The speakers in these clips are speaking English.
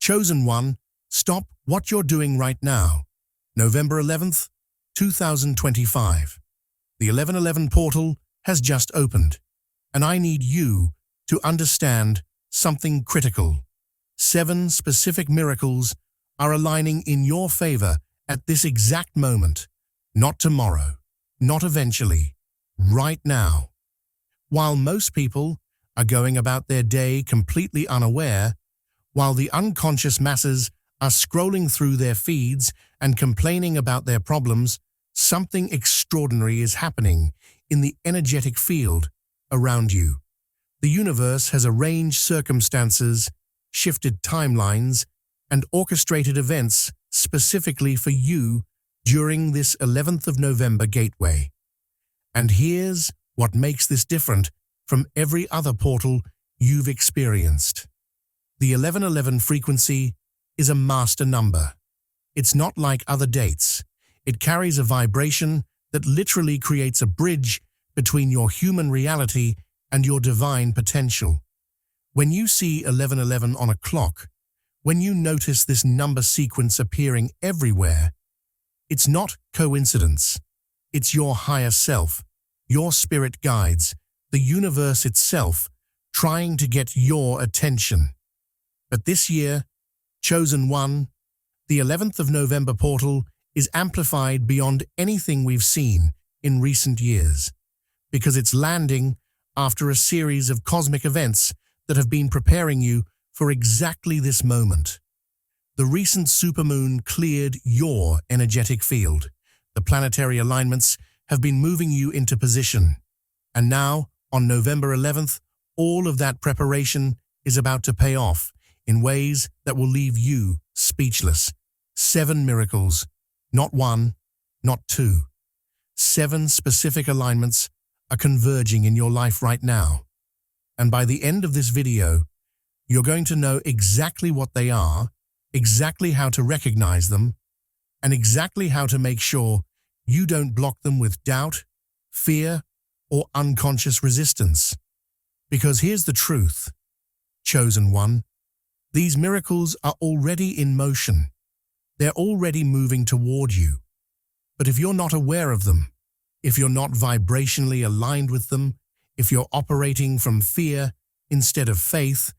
Chosen one, stop what you're doing right now. November 11th, 2025. The 1111 portal has just opened, and I need you to understand something critical. 7 specific miracles are aligning in your favor at this exact moment, not tomorrow, not eventually, right now. While most people are going about their day completely unaware, while the unconscious masses are scrolling through their feeds and complaining about their problems, something extraordinary is happening in the energetic field around you. The universe has arranged circumstances, shifted timelines, and orchestrated events specifically for you during this 11th of November gateway. And here's what makes this different from every other portal you've experienced. The 1111 frequency is a master number. It's not like other dates. It carries a vibration that literally creates a bridge between your human reality and your divine potential. When you see 1111 on a clock, when you notice this number sequence appearing everywhere, it's not coincidence. It's your higher self, your spirit guides, the universe itself, trying to get your attention. But this year, Chosen One, the 11th of November portal is amplified beyond anything we've seen in recent years, because it's landing after a series of cosmic events that have been preparing you for exactly this moment. The recent supermoon cleared your energetic field. The planetary alignments have been moving you into position. And now, on November 11th, all of that preparation is about to pay off in ways that will leave you speechless. 7 miracles, not 1, not 2. 7 specific alignments are converging in your life right now. And by the end of this video, you're going to know exactly what they are, exactly how to recognize them, and exactly how to make sure you don't block them with doubt, fear, or unconscious resistance. Because here's the truth, Chosen One, these miracles are already in motion. They're already moving toward you. But if you're not aware of them, if you're not vibrationally aligned with them, if you're operating from fear instead of faith,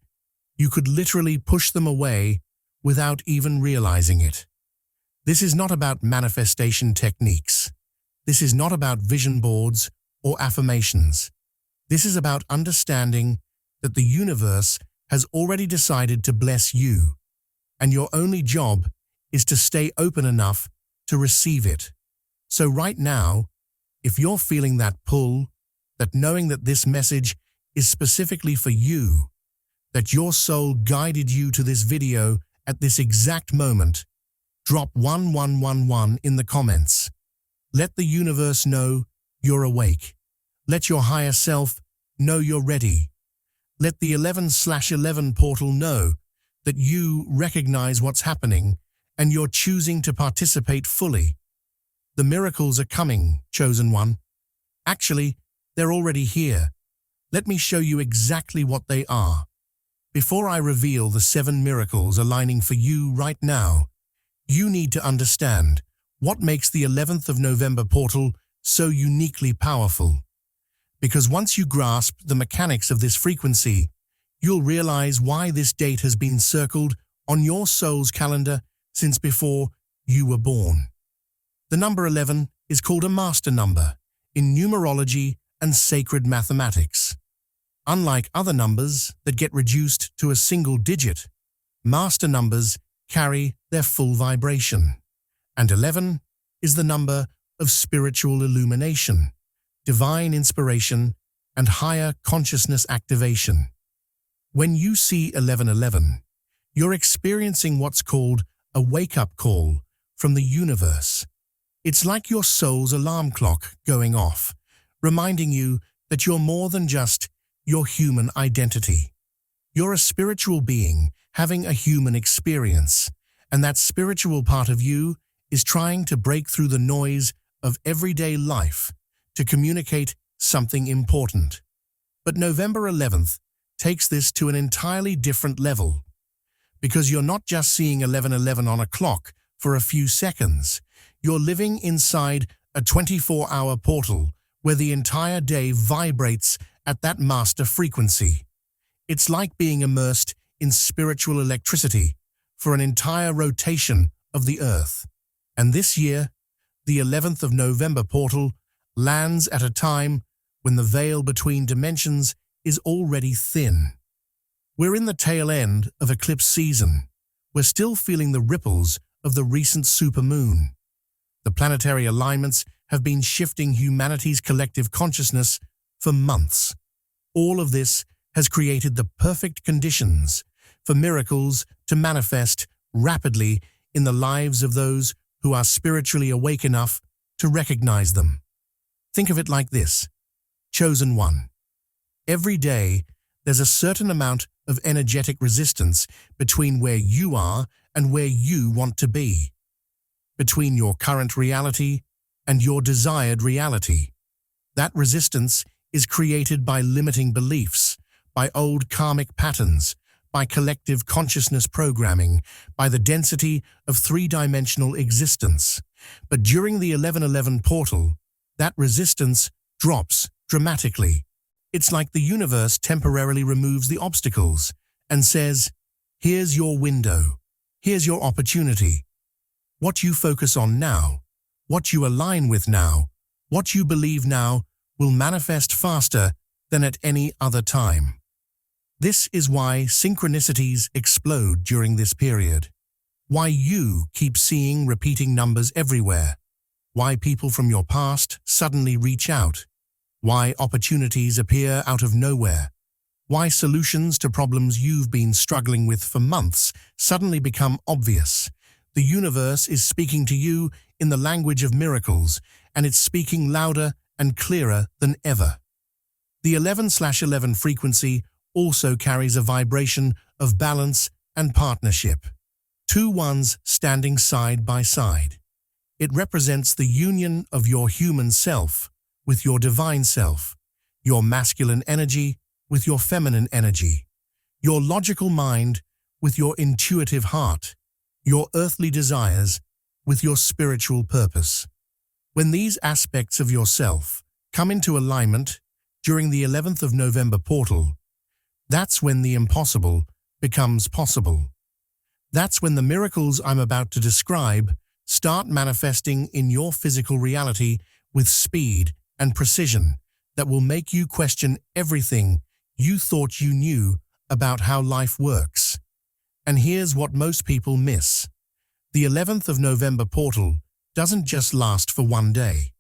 you could literally push them away without even realizing it. This is not about manifestation techniques. This is not about vision boards or affirmations. This is about understanding that the universe has already decided to bless you, and your only job is to stay open enough to receive it. So right now, if you're feeling that pull, that knowing that this message is specifically for you, that your soul guided you to this video at this exact moment, drop 1111 in the comments. Let the universe know you're awake. Let your higher self know you're ready. Let the 11/11 portal know that you recognize what's happening and you're choosing to participate fully. The miracles are coming, Chosen One. Actually, they're already here. Let me show you exactly what they are. Before I reveal the 7 miracles aligning for you right now, you need to understand what makes the 11th of November portal so uniquely powerful. Because once you grasp the mechanics of this frequency, you'll realize why this date has been circled on your soul's calendar since before you were born. The number 11 is called a master number in numerology and sacred mathematics. Unlike other numbers that get reduced to a single digit, master numbers carry their full vibration. And 11 is the number of spiritual illumination, divine inspiration, and higher consciousness activation. When you see 1111, you're experiencing what's called a wake-up call from the universe. It's like your soul's alarm clock going off, reminding you that you're more than just your human identity. You're a spiritual being having a human experience, and that spiritual part of you is trying to break through the noise of everyday life to communicate something important. But November 11th takes this to an entirely different level, because you're not just seeing 11:11 on a clock for a few seconds. You're living inside a 24-hour portal where the entire day vibrates at that master frequency. It's like being immersed in spiritual electricity for an entire rotation of the Earth. And this year, the 11th of November portal lands at a time when the veil between dimensions is already thin. We're in the tail end of eclipse season. We're still feeling the ripples of the recent supermoon. The planetary alignments have been shifting humanity's collective consciousness for months. All of this has created the perfect conditions for miracles to manifest rapidly in the lives of those who are spiritually awake enough to recognize them. Think of it like this: chosen one. Every day, there's a certain amount of energetic resistance between where you are and where you want to be, between your current reality and your desired reality. That resistance is created by limiting beliefs, by old karmic patterns, by collective consciousness programming, by the density of three-dimensional existence. But during the 11:11 portal, that resistance drops dramatically. It's like the universe temporarily removes the obstacles and says, here's your window, here's your opportunity. What you focus on now, what you align with now, what you believe now will manifest faster than at any other time. This is why synchronicities explode during this period. Why you keep seeing repeating numbers everywhere. Why people from your past suddenly reach out. Why opportunities appear out of nowhere. Why solutions to problems you've been struggling with for months suddenly become obvious. The universe is speaking to you in the language of miracles, and it's speaking louder and clearer than ever. The 11/11 frequency also carries a vibration of balance and partnership. Two ones standing side by side. It represents the union of your human self with your divine self, your masculine energy with your feminine energy, your logical mind with your intuitive heart, your earthly desires with your spiritual purpose. When these aspects of yourself come into alignment during the 11th of November portal, that's when the impossible becomes possible. That's when the miracles I'm about to describe start manifesting in your physical reality with speed and precision that will make you question everything you thought you knew about how life works. And here's what most people miss. The 11th of November portal doesn't just last for one day.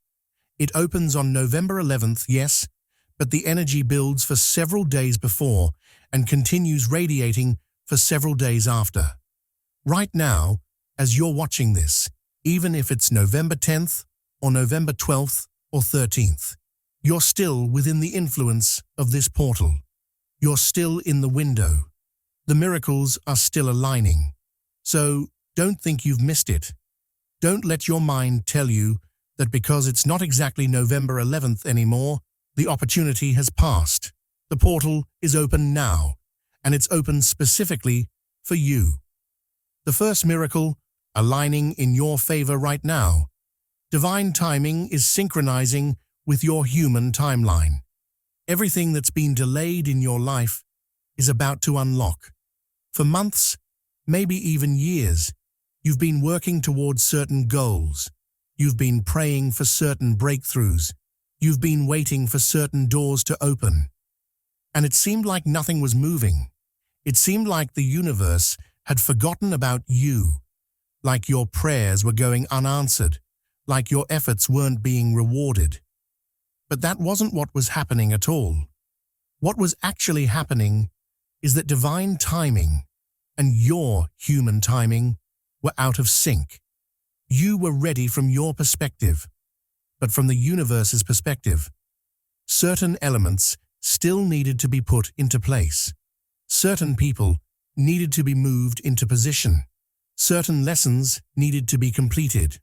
It opens on November 11th, yes, but the energy builds for several days before and continues radiating for several days after. Right now, as you're watching this, even if it's November 10th or November 12th or 13th, you're still within the influence of this portal. You're still in the window. The miracles are still aligning. So don't think you've missed it. Don't let your mind tell you that because it's not exactly November 11th anymore, the opportunity has passed. The portal is open now, and it's open specifically for you. The first miracle, aligning in your favor right now. Divine timing is synchronizing with your human timeline. Everything that's been delayed in your life is about to unlock. For months, maybe even years, you've been working towards certain goals. You've been praying for certain breakthroughs. You've been waiting for certain doors to open. And it seemed like nothing was moving. It seemed like the universe had forgotten about you, like your prayers were going unanswered, like your efforts weren't being rewarded. But that wasn't what was happening at all. What was actually happening is that divine timing and your human timing were out of sync. You were ready from your perspective, but from the universe's perspective, certain elements still needed to be put into place. Certain people needed to be moved into position. Certain lessons needed to be completed.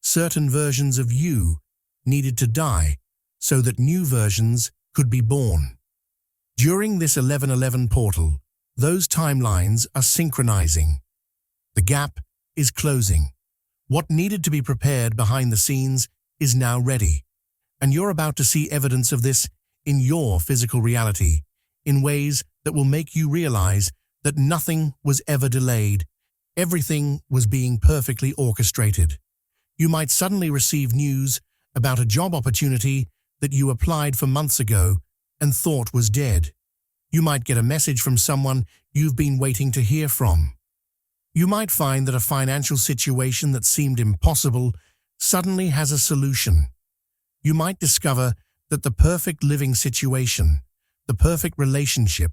Certain versions of you needed to die so that new versions could be born. During this 11/11 portal, Those timelines are synchronizing. The gap is closing. What needed to be prepared behind the scenes is now ready. And you're about to see evidence of this in your physical reality, in ways that will make you realize that nothing was ever delayed. Everything was being perfectly orchestrated. You might suddenly receive news about a job opportunity that you applied for months ago and thought was dead. You might get a message from someone you've been waiting to hear from. You might find that a financial situation that seemed impossible suddenly has a solution. You might discover that the perfect living situation, the perfect relationship,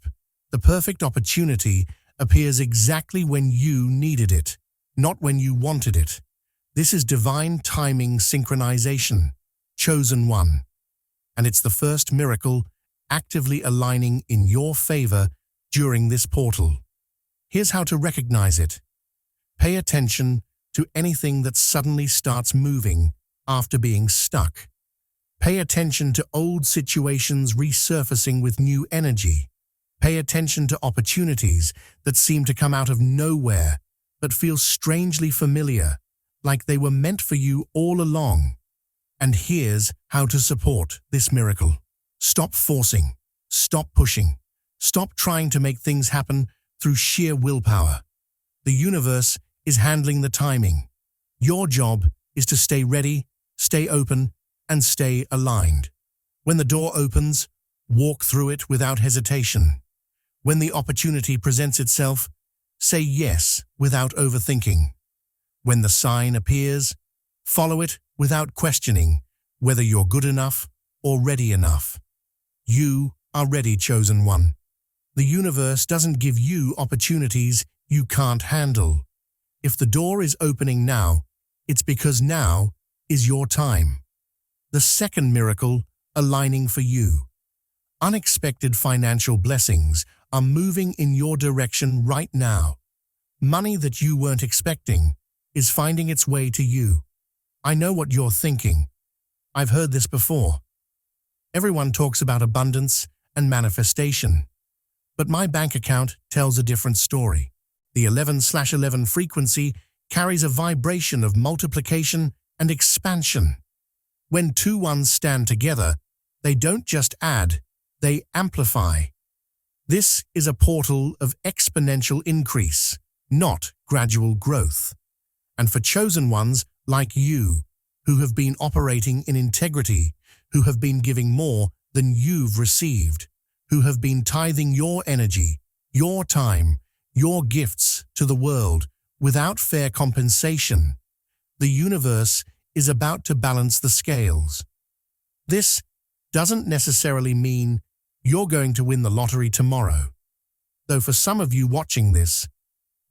the perfect opportunity appears exactly when you needed it, not when you wanted it. This is divine timing synchronization, chosen one. And it's the first miracle actively aligning in your favor during this portal. Here's how to recognize it. Pay attention to anything that suddenly starts moving after being stuck. Pay attention to old situations resurfacing with new energy. Pay attention to opportunities that seem to come out of nowhere but feel strangely familiar, like they were meant for you all along. And here's how to support this miracle. Stop forcing. Stop pushing. Stop trying to make things happen through sheer willpower. The universe is handling the timing. Your job is to stay ready, stay open, and stay aligned. When the door opens, walk through it without hesitation. When the opportunity presents itself, say yes without overthinking. When the sign appears, follow it without questioning whether you're good enough or ready enough. You are ready, chosen one. The universe doesn't give you opportunities you can't handle. If the door is opening now, it's because now is your time. The second miracle, aligning for you. Unexpected financial blessings are moving in your direction right now. Money that you weren't expecting is finding its way to you. I know what you're thinking. I've heard this before. Everyone talks about abundance and manifestation. But my bank account tells a different story. The 11/11 frequency carries a vibration of multiplication and expansion. When two ones stand together, they don't just add, they amplify. This is a portal of exponential increase, not gradual growth. And for chosen ones like you, who have been operating in integrity, who have been giving more than you've received, who have been tithing your energy, your time, your gifts to the world without fair compensation, the universe is about to balance the scales. This doesn't necessarily mean you're going to win the lottery tomorrow. Though for some of you watching this,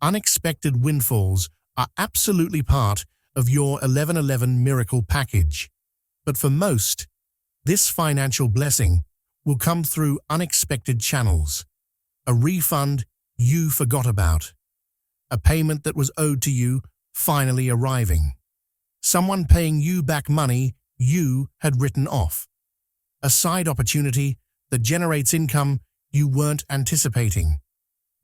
unexpected windfalls are absolutely part of your 1111 miracle package. But for most, this financial blessing will come through unexpected channels. A refund you forgot about. A payment that was owed to you finally arriving. Someone paying you back money you had written off. A side opportunity that generates income you weren't anticipating.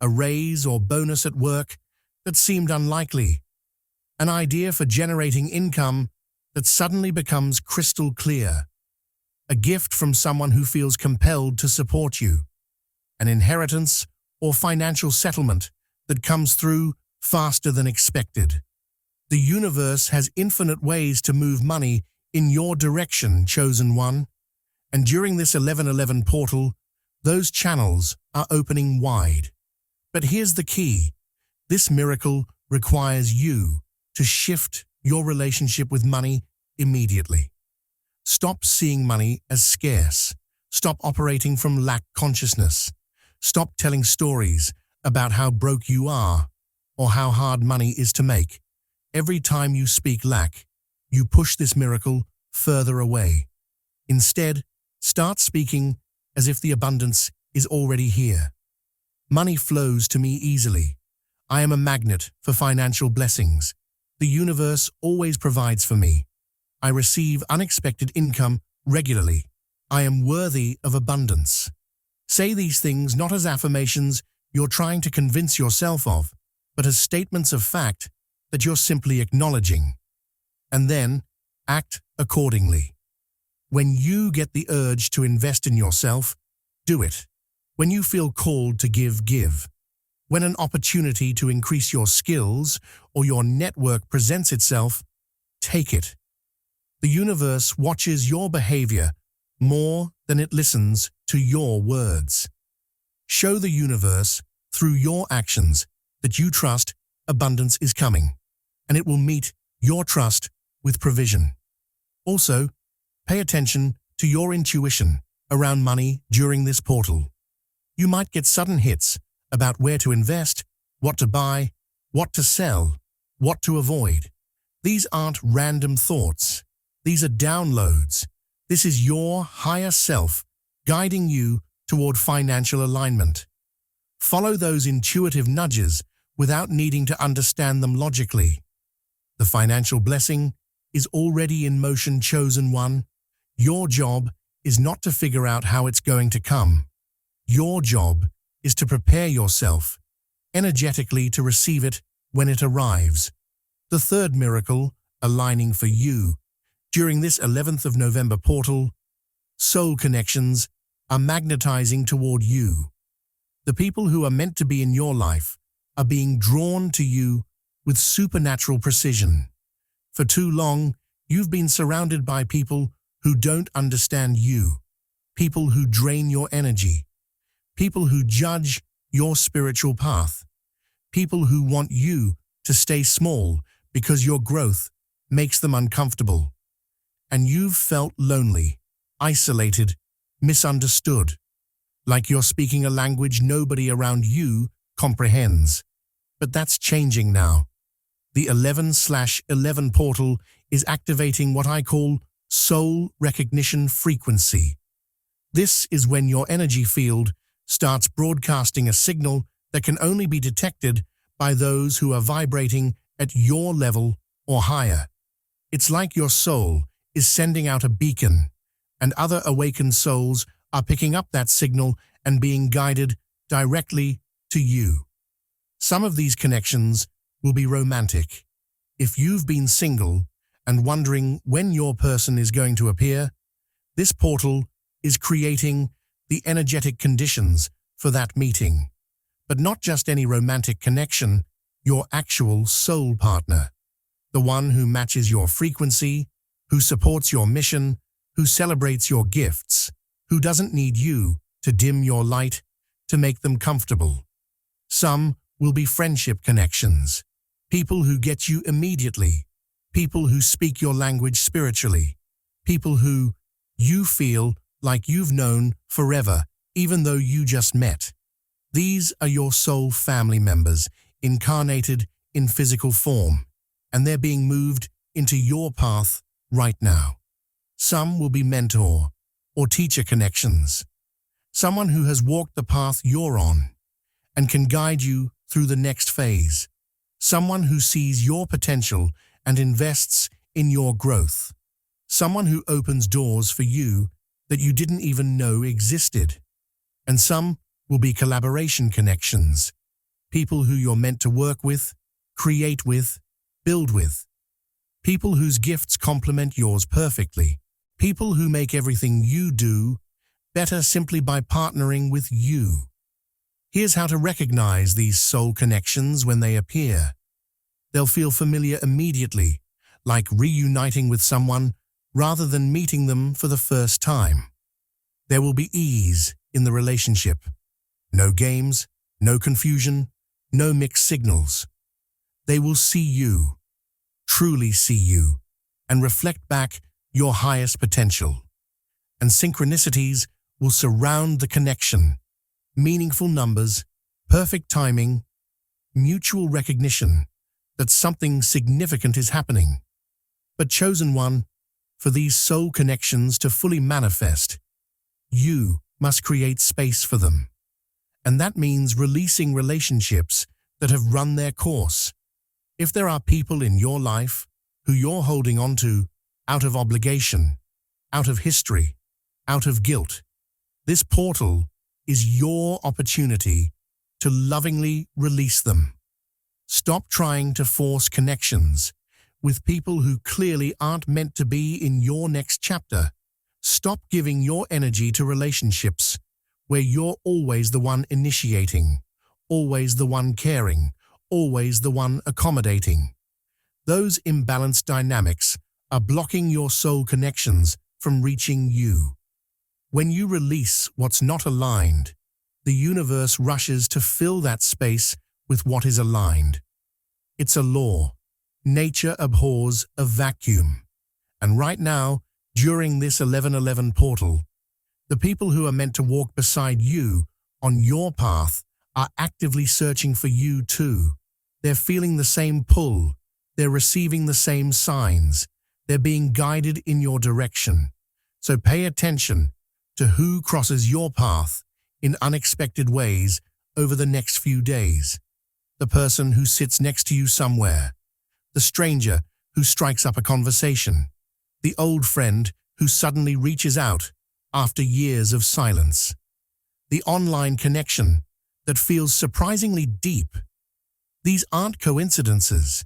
A raise or bonus at work that seemed unlikely. An idea for generating income that suddenly becomes crystal clear. A gift from someone who feels compelled to support you. An inheritance or financial settlement that comes through faster than expected. The universe has infinite ways to move money in your direction, chosen one. And during this 1111 portal, those channels are opening wide. But here's the key. This miracle requires you to shift your relationship with money immediately. Stop seeing money as scarce. Stop operating from lack consciousness. Stop telling stories about how broke you are or how hard money is to make. Every time you speak lack, you push this miracle further away. Instead, start speaking as if the abundance is already here. Money flows to me easily. I am a magnet for financial blessings. The universe always provides for me. I receive unexpected income regularly. I am worthy of abundance. Say these things not as affirmations you're trying to convince yourself of, but as statements of fact that you're simply acknowledging. And then, act accordingly. When you get the urge to invest in yourself, do it. When you feel called to give. When an opportunity to increase your skills or your network presents itself, take it. The universe watches your behavior more than it listens to your words. Show the universe through your actions that you trust abundance is coming, and it will meet your trust with provision. Also, pay attention to your intuition around money during this portal. You might get sudden hits about where to invest, what to buy, what to sell, what to avoid. These aren't random thoughts. These are downloads. This is your higher self guiding you toward financial alignment. Follow those intuitive nudges without needing to understand them logically. The financial blessing is already in motion, chosen one. Your job is not to figure out how it's going to come. Your job is to prepare yourself energetically to receive it when it arrives. The third miracle, aligning for you. During this 11th of November portal, soul connections are magnetizing toward you. The people who are meant to be in your life are being drawn to you with supernatural precision. For too long, you've been surrounded by people who don't understand you, people who drain your energy, people who judge your spiritual path, people who want you to stay small because your growth makes them uncomfortable. And you've felt lonely, isolated, misunderstood, like you're speaking a language nobody around you comprehends. But that's changing now. The 11/11 portal is activating what I call soul recognition frequency. This is when your energy field starts broadcasting a signal that can only be detected by those who are vibrating at your level or higher. It's like your soul is sending out a beacon, and other awakened souls are picking up that signal and being guided directly to you. Some of these connections will be romantic. If you've been single and wondering when your person is going to appear, this portal is creating the energetic conditions for that meeting. But not just any romantic connection, your actual soul partner. The one who matches your frequency, who supports your mission, who celebrates your gifts, who doesn't need you to dim your light to make them comfortable. Some will be friendship connections, people who get you immediately, people who speak your language spiritually, people who you feel like you've known forever, even though you just met. These are your soul family members, incarnated in physical form, and they're being moved into your path right now. Some will be mentor or teacher connections, someone who has walked the path you're on and can guide you through the next phase, someone who sees your potential and invests in your growth, someone who opens doors for you that you didn't even know existed. And some will be collaboration connections, people who you're meant to work with, create with, build with, people whose gifts complement yours perfectly, people who make everything you do better simply by partnering with you. Here's how to recognize these soul connections when they appear. They'll feel familiar immediately, like reuniting with someone rather than meeting them for the first time. There will be ease in the relationship. No games, no confusion, no mixed signals. They will see you, truly see you, and reflect back your highest potential. And synchronicities will surround the connection. Meaningful numbers, perfect timing, mutual recognition that something significant is happening. But chosen one, for these soul connections to fully manifest, you must create space for them. And that means releasing relationships that have run their course. If there are people in your life who you're holding on to out of obligation, out of history, out of guilt, this portal is your opportunity to lovingly release them. Stop trying to force connections with people who clearly aren't meant to be in your next chapter. Stop giving your energy to relationships where you're always the one initiating, always the one caring, always the one accommodating. Those imbalanced dynamics are blocking your soul connections from reaching you. When you release what's not aligned, the universe rushes to fill that space with what is aligned. It's a law. Nature abhors a vacuum. And right now, during this 1111 portal, the people who are meant to walk beside you on your path are actively searching for you too. They're feeling the same pull. They're receiving the same signs. They're being guided in your direction. So pay attention to who crosses your path in unexpected ways over the next few days. The person who sits next to you somewhere. The stranger who strikes up a conversation. The old friend who suddenly reaches out after years of silence. The online connection that feels surprisingly deep. These aren't coincidences.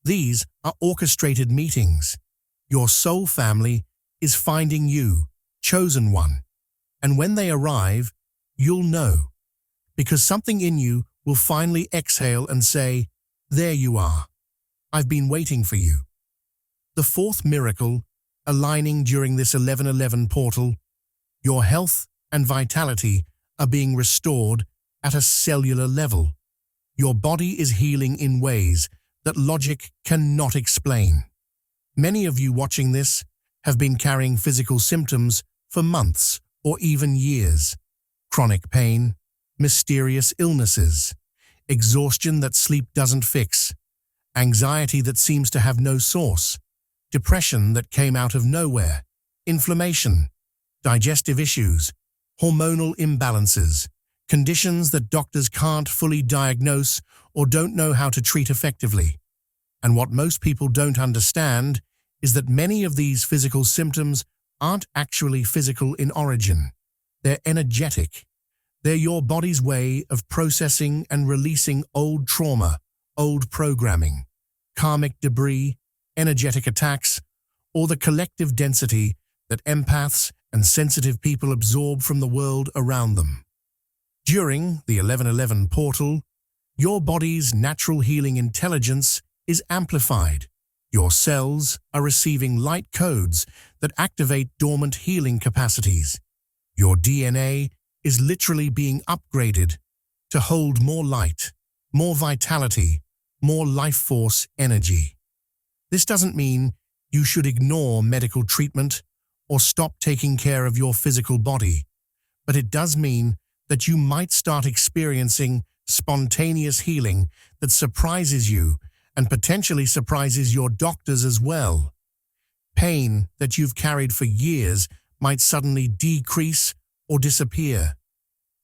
These are orchestrated meetings. Your soul family is finding you, chosen one. And when they arrive, you'll know. Because something in you will finally exhale and say, "There you are. I've been waiting for you." The fourth miracle, aligning during this 1111 portal, your health and vitality are being restored at a cellular level. Your body is healing in ways that logic cannot explain. Many of you watching this have been carrying physical symptoms for months or even years. Chronic pain, mysterious illnesses, exhaustion that sleep doesn't fix, anxiety that seems to have no source, depression that came out of nowhere, inflammation, digestive issues, hormonal imbalances, conditions that doctors can't fully diagnose or don't know how to treat effectively. And what most people don't understand is that many of these physical symptoms aren't actually physical in origin. They're energetic. They're your body's way of processing and releasing old trauma, old programming, karmic debris, energetic attacks, or the collective density that empaths and sensitive people absorb from the world around them. During the 1111 portal, your body's natural healing intelligence is amplified. Your cells are receiving light codes that activate dormant healing capacities. Your DNA is literally being upgraded to hold more light, more vitality, more life force energy. This doesn't mean you should ignore medical treatment or stop taking care of your physical body, but it does mean that you might start experiencing spontaneous healing that surprises you and potentially surprises your doctors as well. Pain that you've carried for years might suddenly decrease or disappear.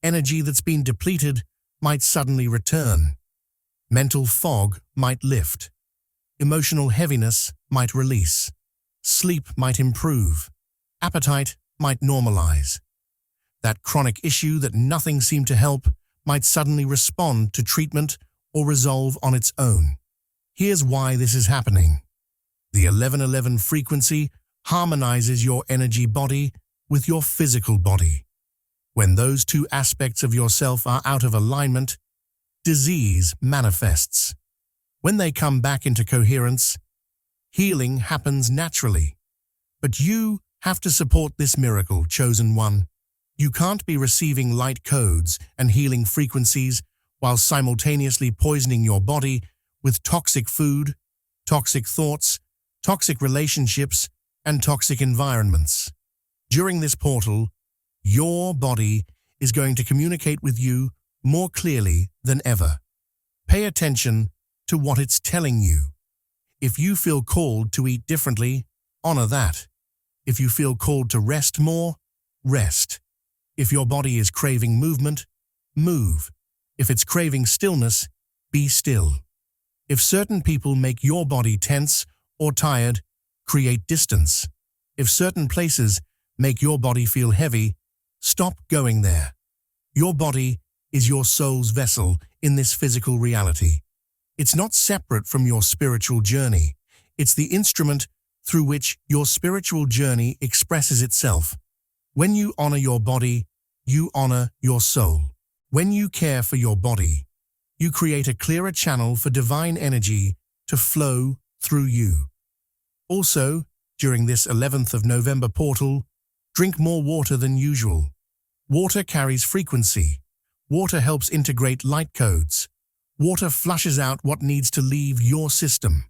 Energy that's been depleted might suddenly return. Mental fog might lift. Emotional heaviness might release. Sleep might improve. Appetite might normalize. That chronic issue that nothing seemed to help might suddenly respond to treatment or resolve on its own. Here's why this is happening. The 1111 frequency harmonizes your energy body with your physical body. When those two aspects of yourself are out of alignment, disease manifests. When they come back into coherence, healing happens naturally. But you have to support this miracle, chosen one. You can't be receiving light codes and healing frequencies while simultaneously poisoning your body with toxic food, toxic thoughts, toxic relationships, and toxic environments. During this portal, your body is going to communicate with you more clearly than ever. Pay attention to what it's telling you. If you feel called to eat differently, honor that. If you feel called to rest more, rest. If your body is craving movement, move. If it's craving stillness, be still. If certain people make your body tense or tired, create distance. If certain places make your body feel heavy, stop going there. Your body is your soul's vessel in this physical reality. It's not separate from your spiritual journey. It's the instrument through which your spiritual journey expresses itself. When you honor your body, you honor your soul. When you care for your body, you create a clearer channel for divine energy to flow through you. Also, during this 11th of November portal, drink more water than usual. Water carries frequency. Water helps integrate light codes. Water flushes out what needs to leave your system.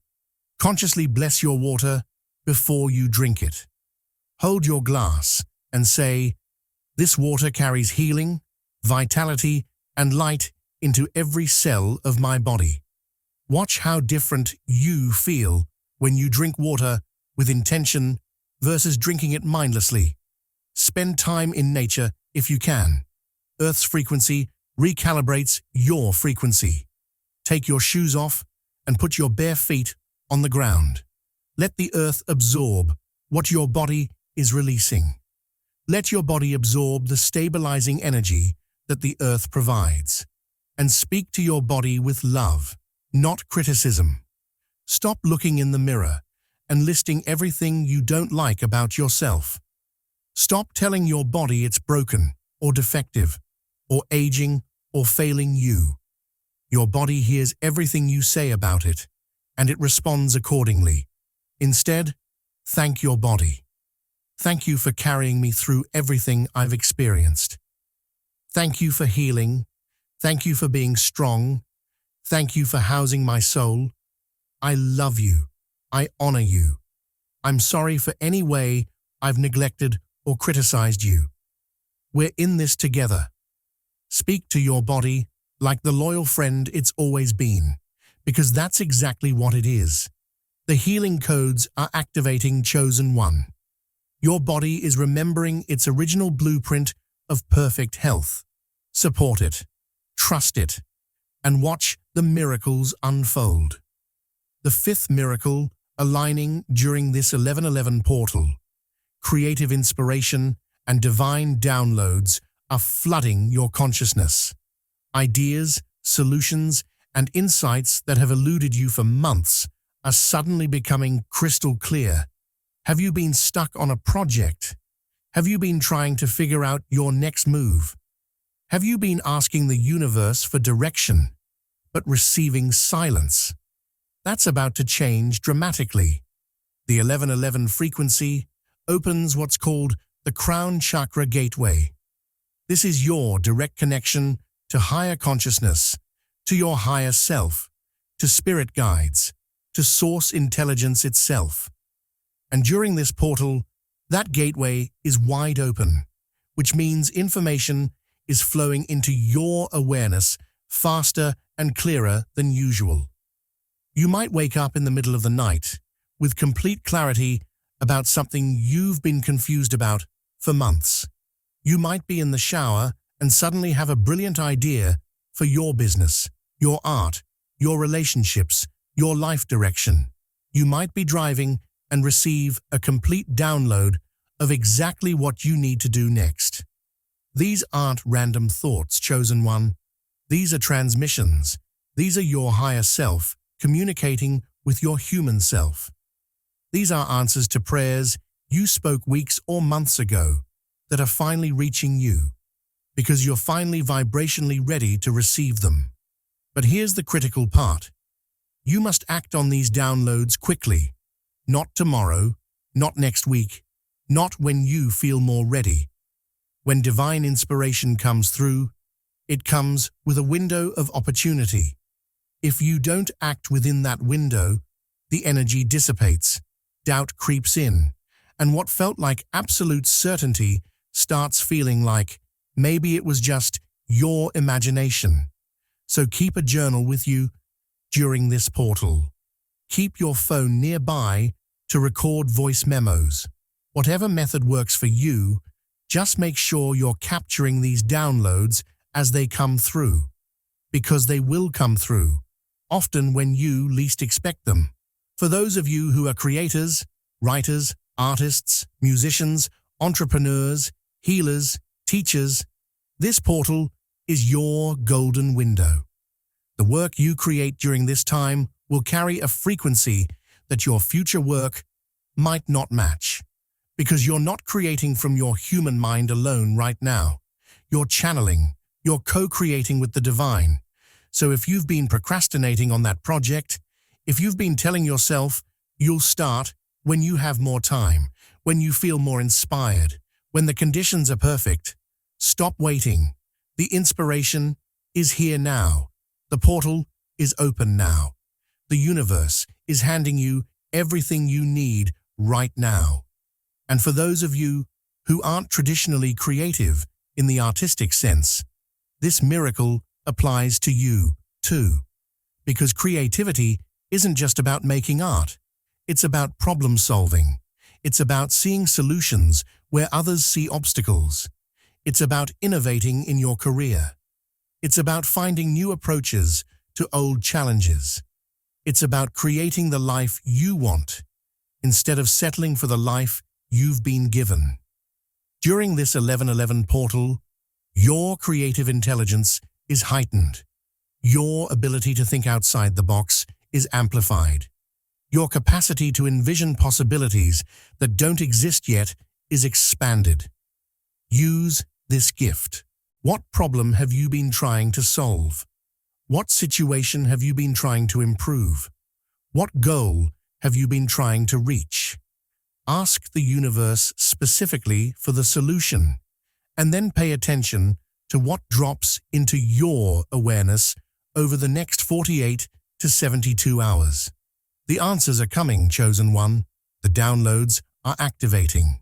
Consciously bless your water before you drink it. Hold your glass and say, "This water carries healing, vitality, and light into every cell of my body." Watch how different you feel when you drink water with intention versus drinking it mindlessly. Spend time in nature if you can. Earth's frequency recalibrates your frequency. Take your shoes off and put your bare feet on the ground. Let the earth absorb what your body is releasing. Let your body absorb the stabilizing energy that the earth provides. And speak to your body with love, not criticism. Stop looking in the mirror and listing everything you don't like about yourself. Stop telling your body it's broken or defective or aging or failing you. Your body hears everything you say about it, and it responds accordingly. Instead, thank your body. Thank you for carrying me through everything I've experienced. Thank you for healing. Thank you for being strong. Thank you for housing my soul. I love you. I honor you. I'm sorry for any way I've neglected or criticized you. We're in this together. Speak to your body like the loyal friend it's always been, because that's exactly what it is. The healing codes are activating Chosen One. Your body is remembering its original blueprint of perfect health. Support it, trust it, and watch the miracles unfold. The fifth miracle aligning during this 11/11 portal. Creative inspiration and divine downloads are flooding your consciousness. Ideas, solutions, and insights that have eluded you for months are suddenly becoming crystal clear. Have you been stuck on a project? Have you been trying to figure out your next move? Have you been asking the universe for direction, but receiving silence? That's about to change dramatically. The 11/11 frequency opens what's called the crown chakra gateway. This is your direct connection to higher consciousness, to your higher self, to spirit guides, to source intelligence itself. And during this portal, that gateway is wide open, which means information is flowing into your awareness faster and clearer than usual. You might wake up in the middle of the night with complete clarity about something you've been confused about for months. You might be in the shower and suddenly have a brilliant idea for your business, your art, your relationships, your life direction. You might be driving and receive a complete download of exactly what you need to do next. These aren't random thoughts, Chosen One. These are transmissions. These are your higher self communicating with your human self. These are answers to prayers you spoke weeks or months ago that are finally reaching you, because you're finally vibrationally ready to receive them. But here's the critical part. You must act on these downloads quickly. Not tomorrow, not next week, not when you feel more ready. When divine inspiration comes through, it comes with a window of opportunity. If you don't act within that window, the energy dissipates, doubt creeps in, and what felt like absolute certainty starts feeling like maybe it was just your imagination. So keep a journal with you during this portal. Keep your phone nearby to record voice memos. Whatever method works for you, just make sure you're capturing these downloads as they come through, because they will come through, often when you least expect them. For those of you who are creators, writers, artists, musicians, entrepreneurs, healers, teachers, this portal is your golden window. The work you create during this time will carry a frequency that your future work might not match, because you're not creating from your human mind alone right now. You're channeling, you're co-creating with the divine. So if you've been procrastinating on that project, if you've been telling yourself you'll start when you have more time, when you feel more inspired, when the conditions are perfect, stop waiting. The inspiration is here now. The portal is open now. The universe is handing you everything you need right now. And for those of you who aren't traditionally creative in the artistic sense, this miracle applies to you too. Because creativity isn't just about making art. It's about problem solving. It's about seeing solutions where others see obstacles. It's about innovating in your career. It's about finding new approaches to old challenges. It's about creating the life you want, instead of settling for the life you've been given. During this 1111 portal, your creative intelligence is heightened. Your ability to think outside the box is amplified. Your capacity to envision possibilities that don't exist yet is expanded. Use this gift. What problem have you been trying to solve? What situation have you been trying to improve? What goal have you been trying to reach? Ask the universe specifically for the solution, and then pay attention to what drops into your awareness over the next 48 to 72 hours. The answers are coming, chosen one. The downloads are activating.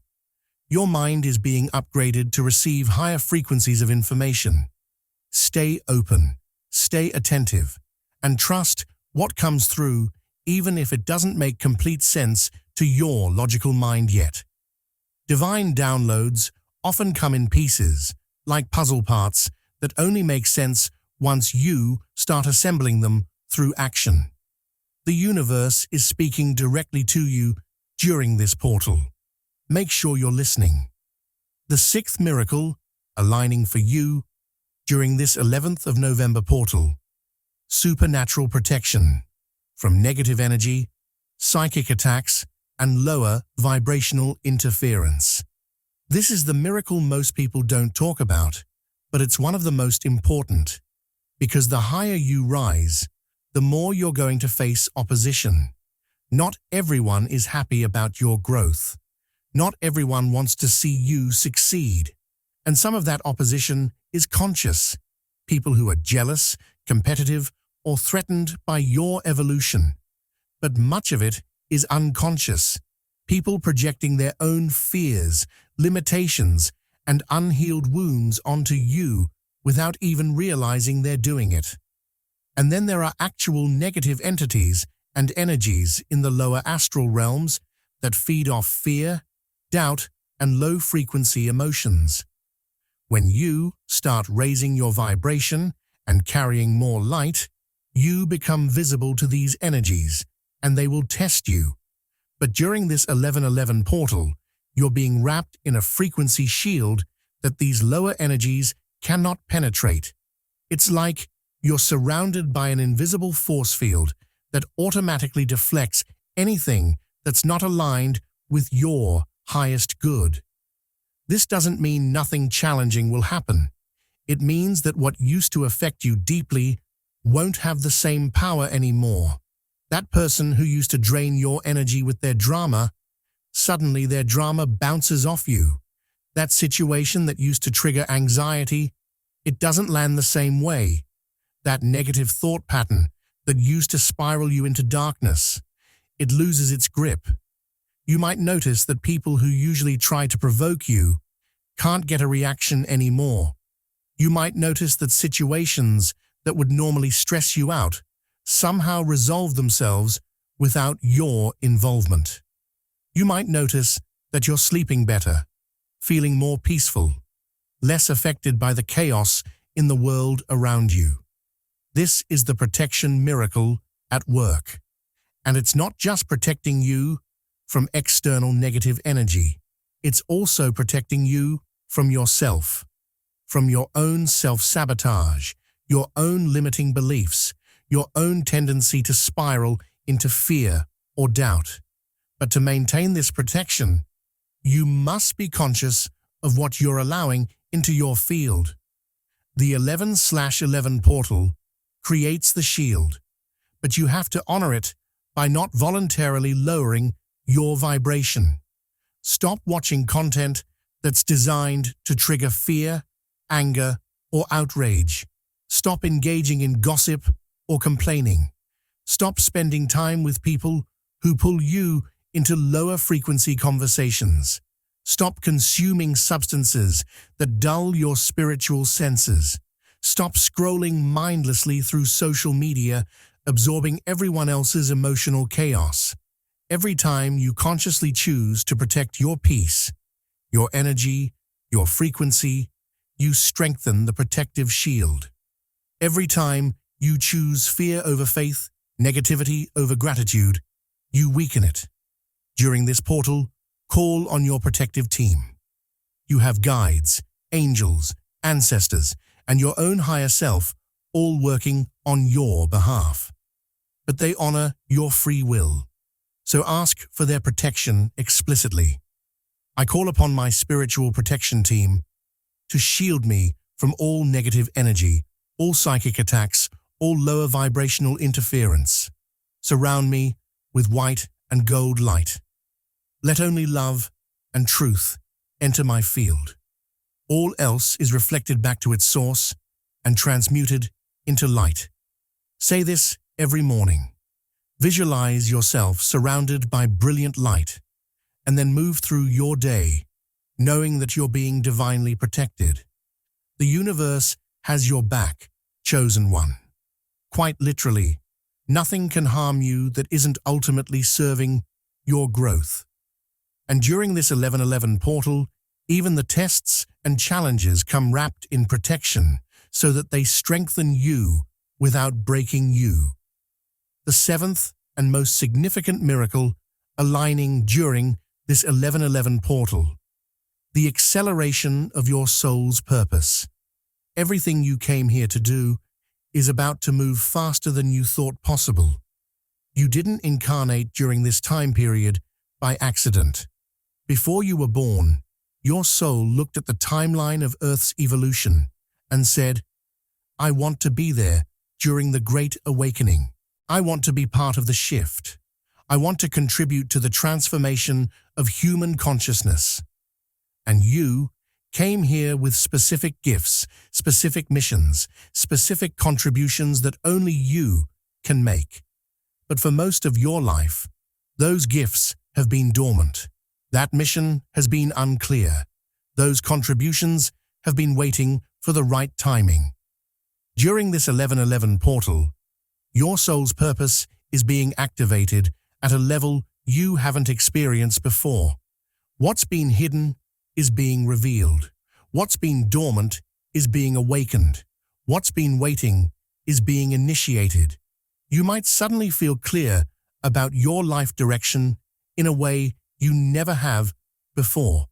Your mind is being upgraded to receive higher frequencies of information. Stay open, stay attentive, and trust what comes through, even if it doesn't make complete sense to your logical mind yet. Divine downloads often come in pieces, like puzzle parts that only make sense once you start assembling them through action. The universe is speaking directly to you during this portal. Make sure you're listening. The sixth miracle, aligning for you during this 11th of November portal. Supernatural protection from negative energy, psychic attacks, and lower vibrational interference. This is the miracle most people don't talk about, but it's one of the most important, because the higher you rise, the more you're going to face opposition. Not everyone is happy about your growth. Not everyone wants to see you succeed. And some of that opposition is conscious. People who are jealous, competitive, or threatened by your evolution. But much of it is unconscious. People projecting their own fears, limitations, and unhealed wounds onto you without even realizing they're doing it. And then there are actual negative entities and energies in the lower astral realms that feed off fear, doubt, and low-frequency emotions. When you start raising your vibration and carrying more light, you become visible to these energies, and they will test you. But during this 1111 portal, you're being wrapped in a frequency shield that these lower energies cannot penetrate. It's like you're surrounded by an invisible force field that automatically deflects anything that's not aligned with your highest good. This doesn't mean nothing challenging will happen. It means that what used to affect you deeply won't have the same power anymore. That person who used to drain your energy with their drama, suddenly their drama bounces off you. That situation that used to trigger anxiety, it doesn't land the same way. That negative thought pattern that used to spiral you into darkness, it loses its grip. You might notice that people who usually try to provoke you can't get a reaction anymore. You might notice that situations that would normally stress you out somehow resolve themselves without your involvement. You might notice that you're sleeping better, feeling more peaceful, less affected by the chaos in the world around you. This is the protection miracle at work. And it's not just protecting you from external negative energy. It's also protecting you from yourself. from your own self-sabotage, your own limiting beliefs, your own tendency to spiral into fear or doubt. But to maintain this protection, you must be conscious of what you're allowing into your field. The 11/11 portal creates the shield, but you have to honor it by not voluntarily lowering your vibration. Stop watching content that's designed to trigger fear, anger, or outrage. Stop engaging in gossip or complaining. Stop spending time with people who pull you into lower frequency conversations. Stop consuming substances that dull your spiritual senses. Stop scrolling mindlessly through social media, absorbing everyone else's emotional chaos. Every time you consciously choose to protect your peace, your energy, your frequency, you strengthen the protective shield. Every time you choose fear over faith, negativity over gratitude, you weaken it. During this portal, call on your protective team. You have guides, angels, ancestors, and your own higher self all working on your behalf. But they honor your free will, so ask for their protection explicitly. I call upon my spiritual protection team to shield me from all negative energy, all psychic attacks, all lower vibrational interference. Surround me with white and gold light. Let only love and truth enter my field. All else is reflected back to its source and transmuted into light. Say this every morning. Visualize yourself surrounded by brilliant light, and then move through your day, knowing that you're being divinely protected. The universe has your back, chosen one. Quite literally, nothing can harm you that isn't ultimately serving your growth. And during this 11/11 portal, even the tests and challenges come wrapped in protection so that they strengthen you without breaking you. The seventh and most significant miracle aligning during this 11/11 portal, the acceleration of your soul's purpose. Everything you came here to do is about to move faster than you thought possible. You didn't incarnate during this time period by accident. Before you were born, your soul looked at the timeline of Earth's evolution and said, I want to be there during the Great Awakening. I want to be part of the shift. I want to contribute to the transformation of human consciousness. And you came here with specific gifts, specific missions, specific contributions that only you can make. But for most of your life, those gifts have been dormant. That mission has been unclear. Those contributions have been waiting for the right timing. During this 11/11 portal, your soul's purpose is being activated at a level you haven't experienced before. What's been hidden is being revealed. What's been dormant is being awakened. What's been waiting is being initiated. You might suddenly feel clear about your life direction in a way you never have before.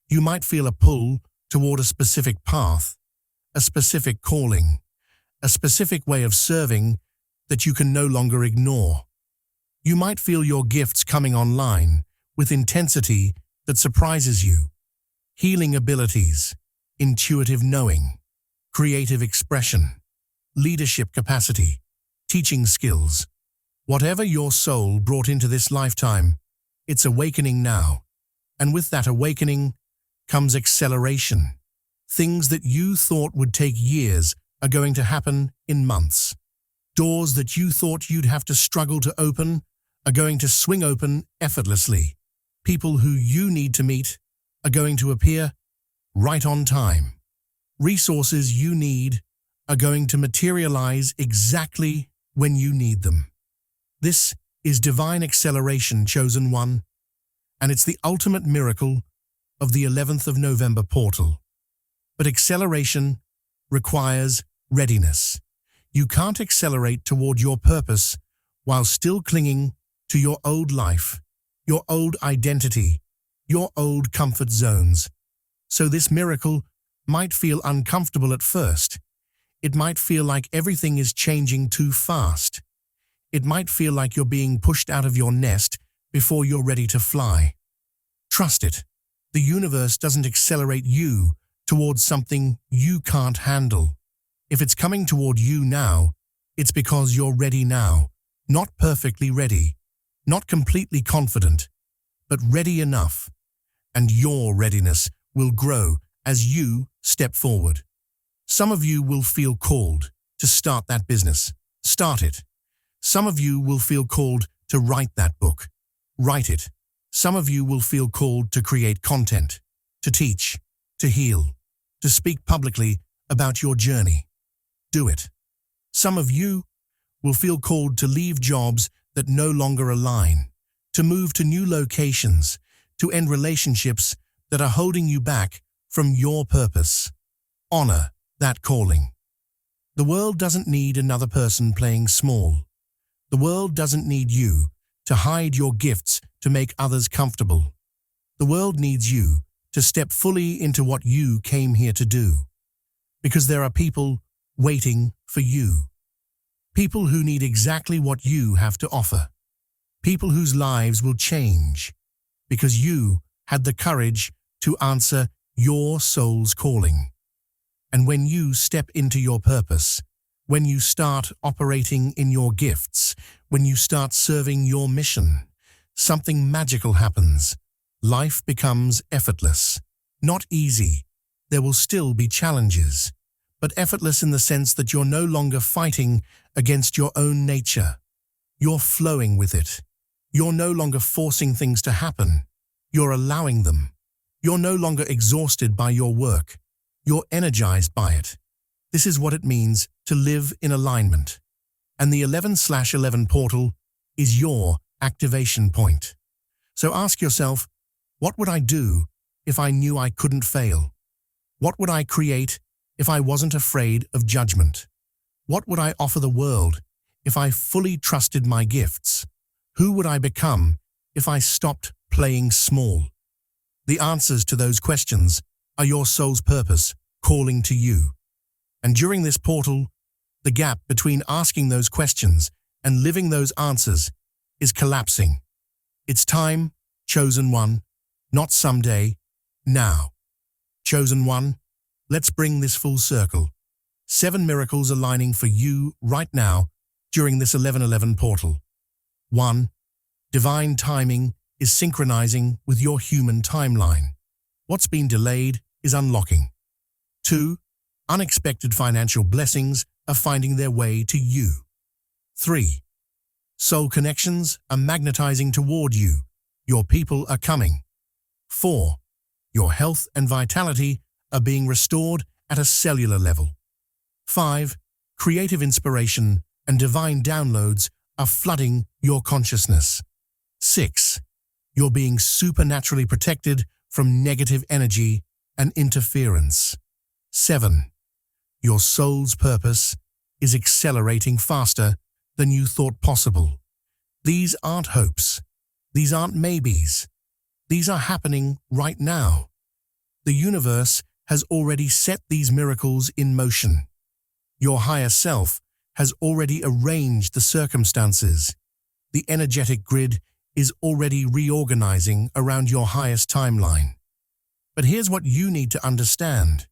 You might feel a pull toward a specific path, a specific calling, a specific way of serving that you can no longer ignore. You might feel your gifts coming online with intensity that surprises you. Healing abilities, intuitive knowing, creative expression, leadership capacity, teaching skills. Whatever your soul brought into this lifetime, it's awakening now. And with that awakening comes acceleration. Things that you thought would take years are going to happen in months. Doors that you thought you'd have to struggle to open are going to swing open effortlessly. People who you need to meet are going to appear right on time. Resources you need are going to materialize exactly when you need them. This is divine acceleration, chosen one, and it's the ultimate miracle of the 11th of November portal. But acceleration requires readiness. You can't accelerate toward your purpose while still clinging to your old life, your old identity, your old comfort zones. So this miracle might feel uncomfortable at first. It might feel like everything is changing too fast. It might feel like you're being pushed out of your nest before you're ready to fly. Trust it. The universe doesn't accelerate you towards something you can't handle. If it's coming toward you now, it's because you're ready now. Not perfectly ready, not completely confident, but ready enough. And your readiness will grow as you step forward. Some of you will feel called to start that business. Start it. Some of you will feel called to write that book. Write it. Some of you will feel called to create content, to teach, to heal, to speak publicly about your journey. Do it. Some of you will feel called to leave jobs that no longer align, to move to new locations, to end relationships that are holding you back from your purpose. Honor that calling. The world doesn't need another person playing small. The world doesn't need you to hide your gifts to make others comfortable. The world needs you to step fully into what you came here to do. Because there are people waiting for you. People who need exactly what you have to offer. People whose lives will change because you had the courage to answer your soul's calling. And when you step into your purpose, when you start operating in your gifts, when you start serving your mission, something magical happens. Life becomes effortless. Not easy. There will still be challenges, but effortless in the sense that you're no longer fighting against your own nature. You're flowing with it. You're no longer forcing things to happen. You're allowing them. You're no longer exhausted by your work. You're energized by it. This is what it means to live in alignment. And the 11/11 portal is your activation point. So ask yourself, what would I do if I knew I couldn't fail? What would I create if I wasn't afraid of judgment? What would I offer the world if I fully trusted my gifts? Who would I become if I stopped playing small? The answers to those questions are your soul's purpose calling to you. And during this portal, the gap between asking those questions and living those answers is collapsing. It's time, chosen one, not someday, now. Chosen one, let's bring this full circle. 7 miracles aligning for you right now during this 11/11 portal. 1. Divine timing is synchronizing with your human timeline. What's been delayed is unlocking. 2. Unexpected financial blessings are finding their way to you. 3. Soul connections are magnetizing toward you. Your people are coming. 4. Your health and vitality are being restored at a cellular level. 5. Creative inspiration and divine downloads are flooding your consciousness. 6. You're being supernaturally protected from negative energy and interference. 7. Your soul's purpose is accelerating faster than you thought possible. These aren't hopes. These aren't maybes. These are happening right now. The universe has already set these miracles in motion. Your higher self has already arranged the circumstances. The energetic grid is already reorganizing around your highest timeline. But here's what you need to understand.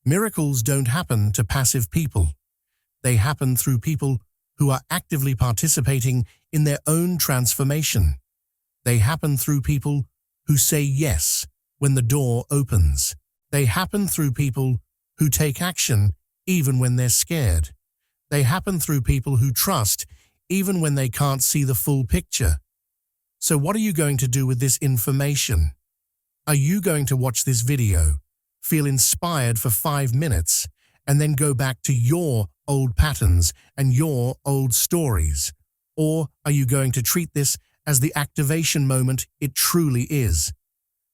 Miracles don't happen to passive people. They happen through people who are actively participating in their own transformation. They happen through people who say yes when the door opens. They happen through people who take action even when they're scared. They happen through people who trust even when they can't see the full picture. So what are you going to do with this information? Are you going to watch this video, feel inspired for 5 minutes, and then go back to your old patterns and your old stories? Or are you going to treat this as the activation moment it truly is?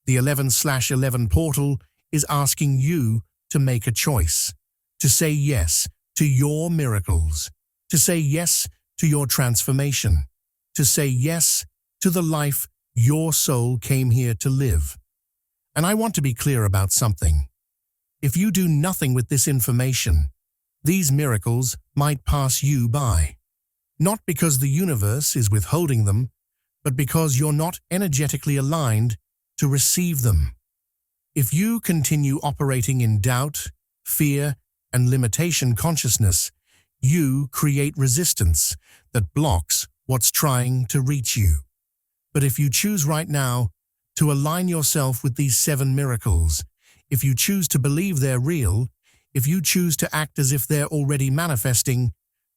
The 11/11 portal is asking you to make a choice, to say yes to your miracles, to say yes to your transformation, to say yes to the life your soul came here to live. And I want to be clear about something. If you do nothing with this information, these miracles might pass you by. Not because the universe is withholding them, but because you're not energetically aligned to receive them. If you continue operating in doubt, fear, and limitation consciousness, you create resistance that blocks what's trying to reach you. But if you choose right now to align yourself with these 7 miracles, if you choose to believe they're real, if you choose to act as if they're already manifesting,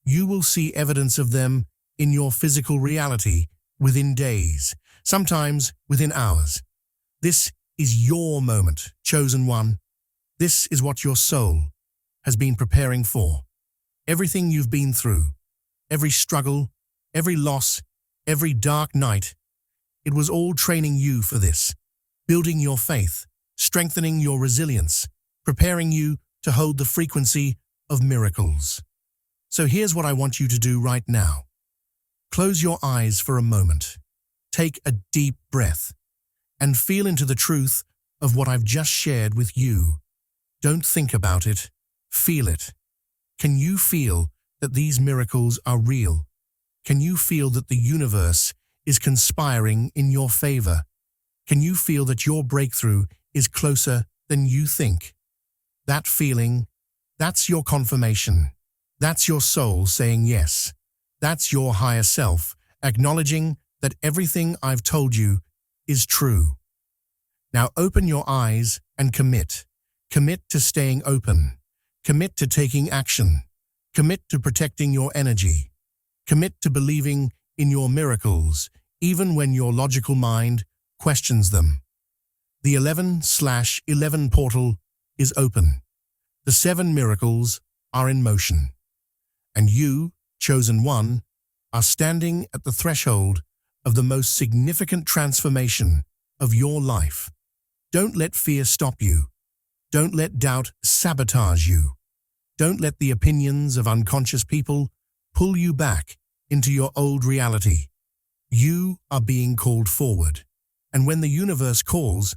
you will see evidence of them in your physical reality within days, sometimes within hours. This is your moment, chosen one. This is what your soul has been preparing for. Everything you've been through, every struggle, every loss, every dark night, it was all training you for this, building your faith, strengthening your resilience, preparing you to hold the frequency of miracles. So here's what I want you to do right now. Close your eyes for a moment. Take a deep breath and feel into the truth of what I've just shared with you. Don't think about it, feel it. Can you feel that these miracles are real? Can you feel that the universe is conspiring in your favor? Can you feel that your breakthrough is closer than you think? That feeling, that's your confirmation. That's your soul saying yes. That's your higher self acknowledging that everything I've told you is true. Now open your eyes and commit. Commit to staying open. Commit to taking action. Commit to protecting your energy. Commit to believing in your miracles, even when your logical mind questions them. The 11/11 portal is open. The 7 miracles are in motion. And you, chosen one, are standing at the threshold of the most significant transformation of your life. Don't let fear stop you. Don't let doubt sabotage you. Don't let the opinions of unconscious people pull you back into your old reality. You are being called forward. And when the universe calls,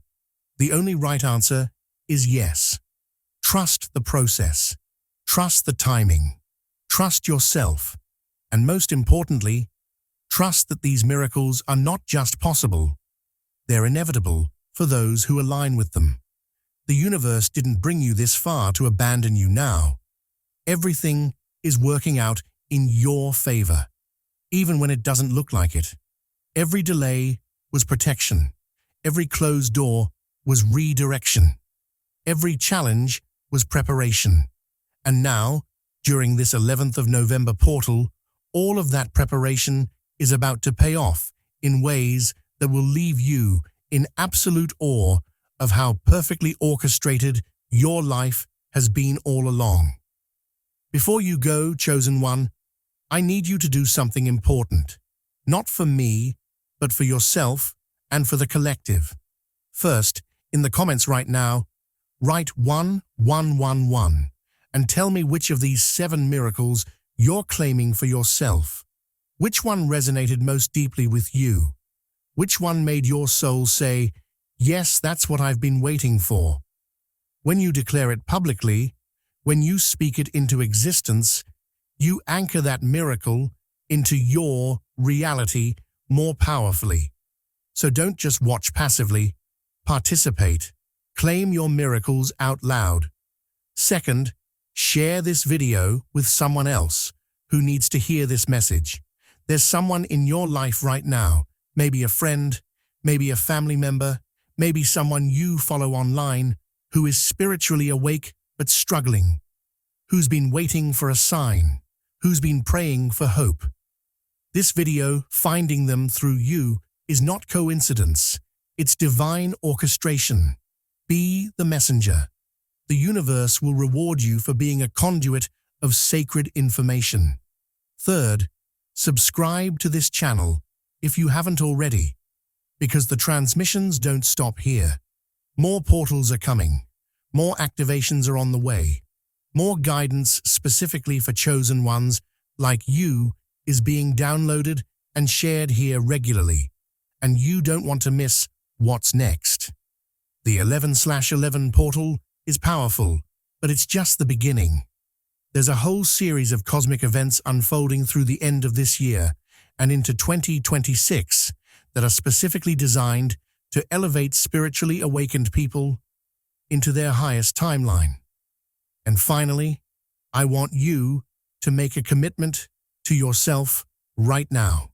the only right answer is yes. Trust the process. Trust the timing. Trust yourself. And most importantly, trust that these miracles are not just possible. They're inevitable for those who align with them. The universe didn't bring you this far to abandon you now. Everything is working out in your favor, even when it doesn't look like it. Every delay was protection. Every closed door was redirection. Every challenge was preparation. And now, during this 11th of November portal, all of that preparation is about to pay off in ways that will leave you in absolute awe of how perfectly orchestrated your life has been all along. Before you go, chosen one, I need you to do something important, not for me, but for yourself and for the collective. First, in the comments right now, write 1111 and tell me which of these 7 miracles you're claiming for yourself. Which one resonated most deeply with you? Which one made your soul say, yes, that's what I've been waiting for? When you declare it publicly, when you speak it into existence, you anchor that miracle into your reality more powerfully. So don't just watch passively, participate. Claim your miracles out loud. Second, share this video with someone else who needs to hear this message. There's someone in your life right now, maybe a friend, maybe a family member, maybe someone you follow online who is spiritually awake but struggling, who's been waiting for a sign, who's been praying for hope. This video, finding them through you, is not coincidence. It's divine orchestration. Be the messenger. The universe will reward you for being a conduit of sacred information. Third, subscribe to this channel if you haven't already, because the transmissions don't stop here. More portals are coming. More activations are on the way. More guidance specifically for chosen ones like you is being downloaded and shared here regularly, and you don't want to miss what's next. The 11/11 portal is powerful, but it's just the beginning. There's a whole series of cosmic events unfolding through the end of this year and into 2026 that are specifically designed to elevate spiritually awakened people into their highest timeline. And finally, I want you to make a commitment to yourself right now.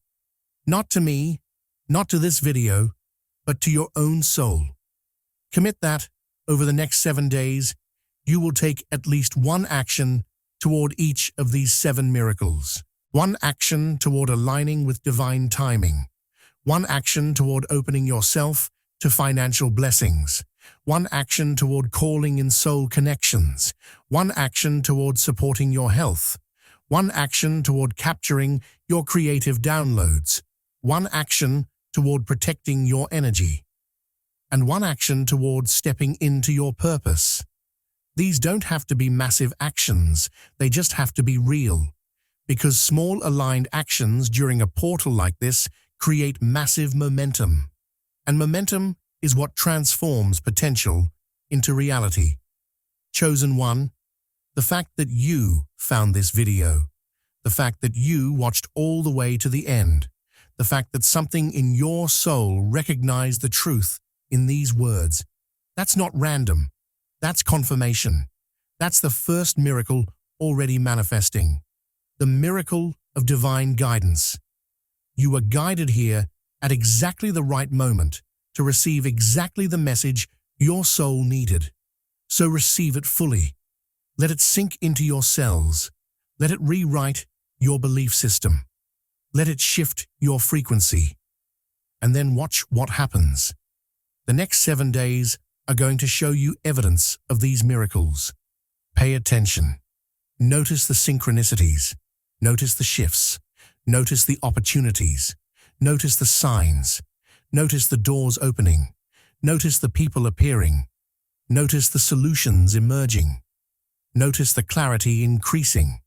Not to me, not to this video, but to your own soul. Commit that over the next 7 days, you will take at least one action toward each of these 7 miracles. One action toward aligning with divine timing. One action toward opening yourself to financial blessings. One action toward calling in soul connections. One action toward supporting your health. One action toward capturing your creative downloads. One action toward protecting your energy. And one action toward stepping into your purpose. These don't have to be massive actions, they just have to be real. Because small aligned actions during a portal like this create massive momentum. And momentum is what transforms potential into reality. Chosen one, the fact that you found this video, the fact that you watched all the way to the end, the fact that something in your soul recognized the truth in these words, that's not random. That's confirmation. That's the first miracle already manifesting. The miracle of divine guidance. You were guided here at exactly the right moment to receive exactly the message your soul needed. So receive it fully. Let it sink into your cells. Let it rewrite your belief system. Let it shift your frequency. And then watch what happens. The next 7 days are going to show you evidence of these miracles. Pay attention. Notice the synchronicities. Notice the shifts. Notice the opportunities. Notice the signs. Notice the doors opening. Notice the people appearing. Notice the solutions emerging. Notice the clarity increasing.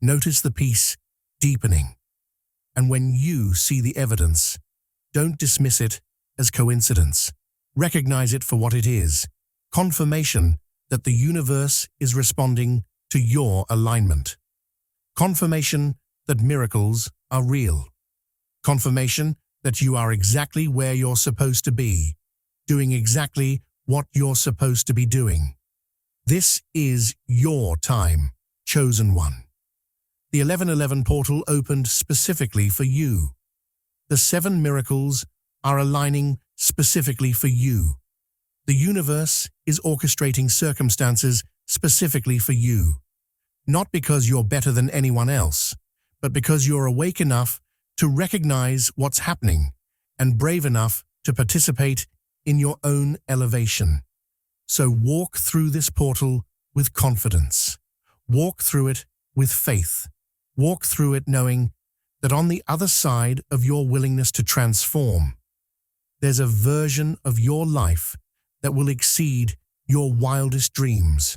Notice the peace deepening. And when you see the evidence, don't dismiss it as coincidence. Recognize it for what it is, confirmation that the universe is responding to your alignment. Confirmation that miracles are real. Confirmation that you are exactly where you're supposed to be, doing exactly what you're supposed to be doing. This is your time, chosen one. The 1111 portal opened specifically for you. The 7 miracles are aligning specifically for you. The universe is orchestrating circumstances specifically for you. Not because you're better than anyone else, but because you're awake enough to recognize what's happening and brave enough to participate in your own elevation. So walk through this portal with confidence. Walk through it with faith. Walk through it knowing that on the other side of your willingness to transform, there's a version of your life that will exceed your wildest dreams.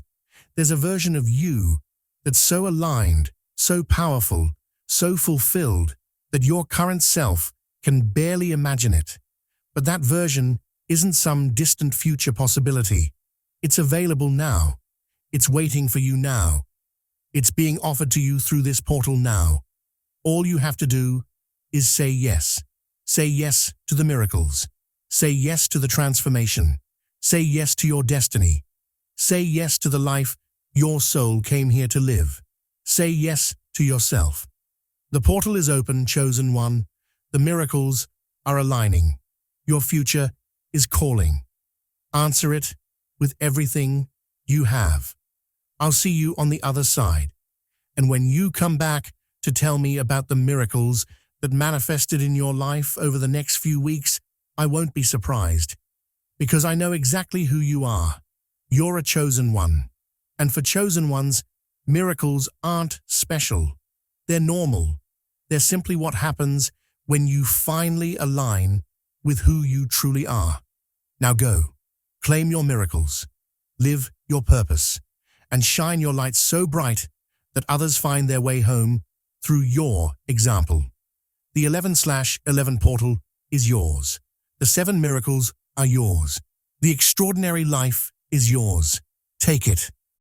There's a version of you that's so aligned, so powerful, so fulfilled that your current self can barely imagine it. But that version isn't some distant future possibility. It's available now. It's waiting for you now. It's being offered to you through this portal now. All you have to do is say yes. Say yes to the miracles. Say yes to the transformation. Say yes to your destiny. Say yes to the life your soul came here to live. Say yes to yourself. The portal is open, chosen one. The miracles are aligning. Your future is calling. Answer it with everything you have. I'll see you on the other side. And when you come back to tell me about the miracles that manifested in your life over the next few weeks, I won't be surprised, because I know exactly who you are. You're a chosen one. And for chosen ones, miracles aren't special. They're normal. They're simply what happens when you finally align with who you truly are. Now go, claim your miracles, live your purpose, and shine your light so bright that others find their way home through your example. The 11/11 portal is yours. The 7 miracles are yours. The extraordinary life is yours. Take it.